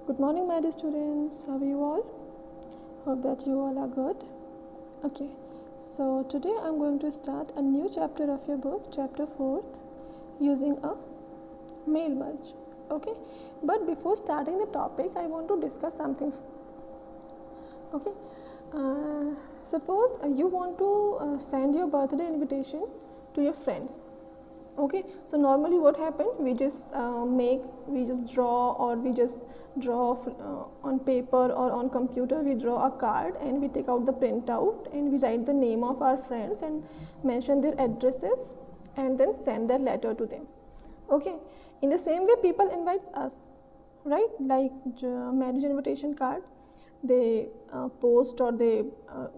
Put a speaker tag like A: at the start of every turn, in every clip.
A: Good morning, my dear students. How are you all? Hope that you all are good. Okay, so today I'm going to start a new chapter of your book, chapter 4th, using a mail merge. Okay, but before starting the topic, I want to discuss something. Okay, suppose you want to send your birthday invitation to your friends. Okay, so normally what happen, we just draw, or we just draw on paper or on computer. We draw a card and we take out the printout and we write the name of our friends and mention their addresses and then send that letter to them. Okay, in the same way people invites us, right? Like marriage invitation card, they post or they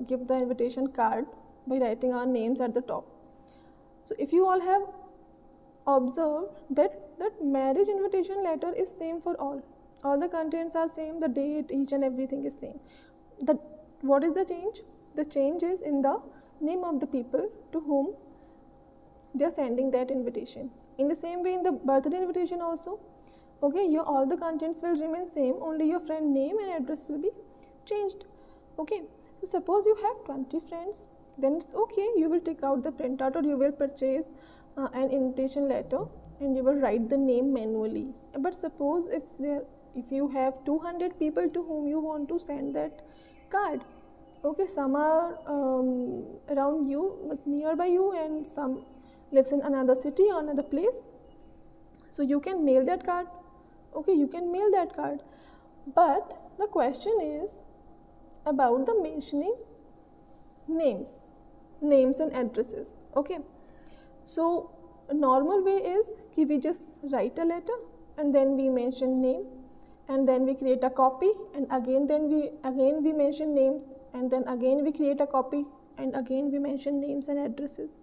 A: give the invitation card by writing our names at the top. So if you all have observe that marriage invitation letter is same for all the contents are same, the date, each and everything is same. The what is the change? The change is in the name of the people to whom they are sending that invitation. In the same way, in the birthday invitation also, okay, your all the contents will remain same, only your friend name and address will be changed. Okay, so suppose you have 20 friends, then it's okay, you will take out the printout or you will purchase an invitation letter and you will write the name manually. But suppose if you have 200 people to whom you want to send that card, okay, some are around you, nearby you, and some lives in another city or another place, so you can mail that card. Okay, you can mail that card, but the question is about the mentioning names and addresses. Okay, so a normal way is कि we just write a letter and then we mention name and then we create a copy and again we mention names and then again we create a copy and again we mention names and addresses.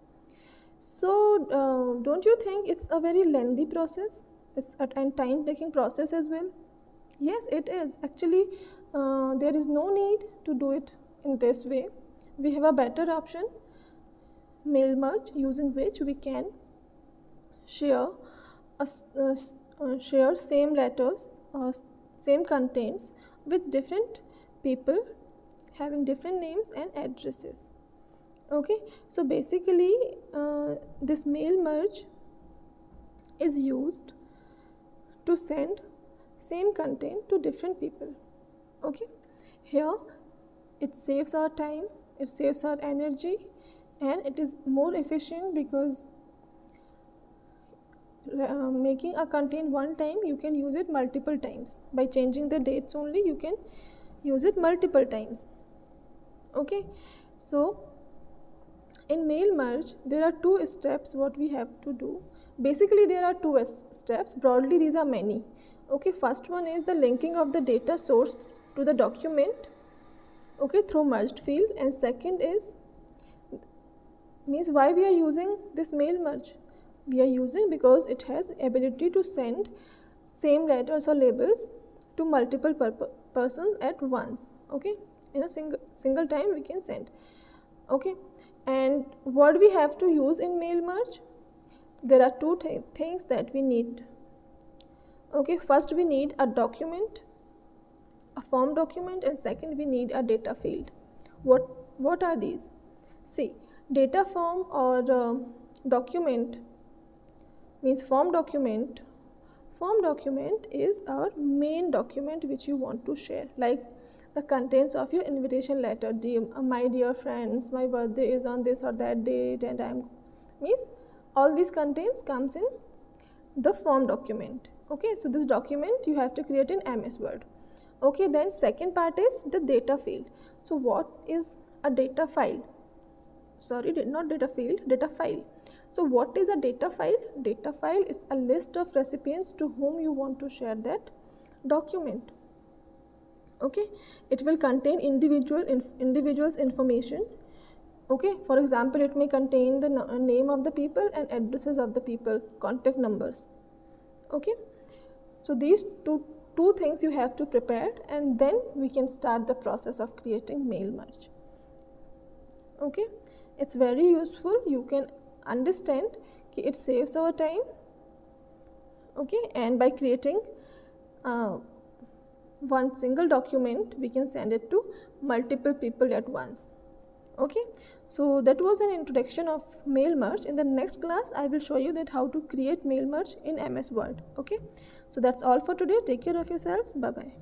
A: So don't you think it's a very lengthy process? It's a time taking process as well. Yes, it is actually. There is no need to do it in this way. We have a better option, mail merge, using which we can share share same letters or same contents with different people having different names and addresses. Okay, so basically this mail merge is used to send same content to different people. Okay, here it saves our time, it saves our energy, and it is more efficient because making a content one time, you can use it multiple times. By changing the dates only, you can use it multiple times. Okay, so in mail merge there are two steps what we have to do. Basically there are two steps, broadly these are many. Okay, first one is the linking of the data source to the document, okay, through merged field, and second is means why we are using this mail merge. We are using because it has the ability to send same letters or labels to multiple persons at once. Okay, in a single time we can send. Okay, and what we have to use in mail merge, there are two things that we need. Okay, first we need a document, a form document, and second we need a data field. What are these? See, data form or document means form document. Form document is our main document which you want to share, like the contents of your invitation letter. My dear friends, my birthday is on this or that date and I'm means all these contents comes in the form document. Okay, so this document you have to create in MS Word. Okay, then second part is the data field. So what is a data file? Sorry, not data field, data file. So what is a data file? Data file is a list of recipients to whom you want to share that document. Okay, it will contain individuals information. Okay, for example, it may contain the name of the people and addresses of the people, contact numbers. Okay, so these two things you have to prepare, and then we can start the process of creating mail merge. Okay, it's very useful. You can understand it saves our time. Okay, and by creating one single document, we can send it to multiple people at once. Okay, so that was an introduction of mail merge. In the next class I will show you that how to create mail merge in MS Word. Okay, so that's all for today. Take care of yourselves. Bye bye.